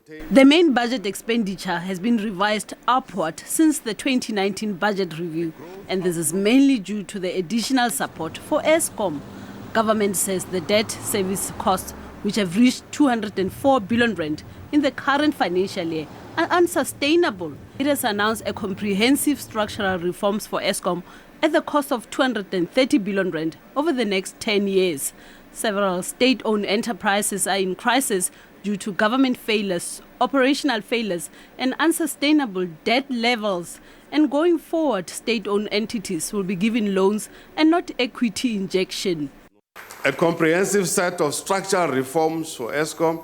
The main budget expenditure has been revised upward since the 2019 budget review, and this is mainly due to the additional support for Eskom. Government says the debt service costs, which have reached 204 billion rand in the current financial year, are unsustainable. It has announced a comprehensive structural reforms for Eskom at the cost of 230 billion rand over the next 10 years. Several state-owned enterprises are in crisis due to government failures, operational failures, and unsustainable debt levels. And going forward, state-owned entities will be given loans and not equity injection. A comprehensive set of structural reforms for Eskom,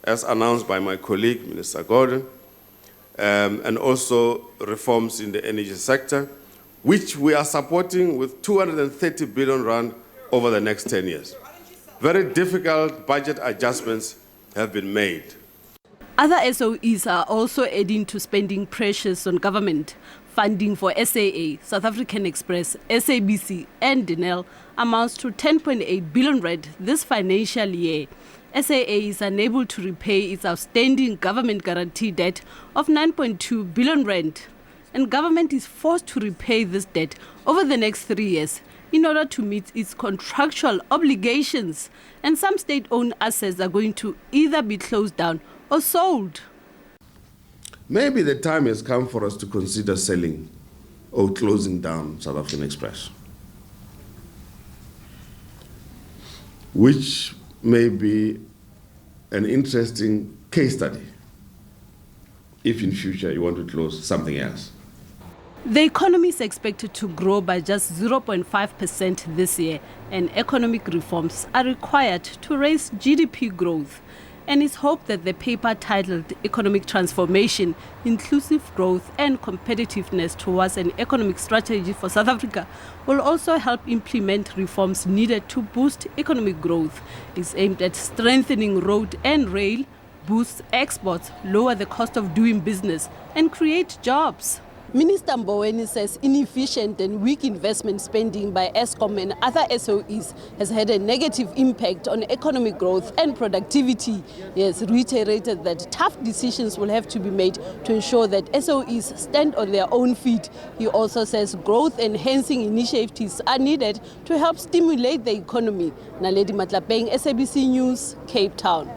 as announced by my colleague, Minister Gordon, and also reforms in the energy sector, which we are supporting with 230 billion rand over the next 10 years. Very difficult budget adjustments have been made. Other SOEs are also adding to spending pressures on government. Funding for SAA, South African Express, SABC and Denel amounts to 10.8 billion rand this financial year. SAA is unable to repay its outstanding government guarantee debt of 9.2 billion rand. And government is forced to repay this debt over the next 3 years in order to meet its contractual obligations. And some state-owned assets are going to either be closed down or sold. Maybe the time has come for us to consider selling or closing down South African Express, which may be an interesting case study if in future you want to close something else. The economy is expected to grow by just 0.5% this year, and economic reforms are required to raise GDP growth. And it's hoped that the paper titled Economic Transformation, Inclusive Growth and Competitiveness Towards an Economic Strategy for South Africa will also help implement reforms needed to boost economic growth. It's aimed at strengthening road and rail, boost exports, lower the cost of doing business and create jobs. Minister Mboweni says inefficient and weak investment spending by Eskom and other SOEs has had a negative impact on economic growth and productivity. He has reiterated that tough decisions will have to be made to ensure that SOEs stand on their own feet. He also says growth-enhancing initiatives are needed to help stimulate the economy. Naledi Matlapeng, SABC News, Cape Town.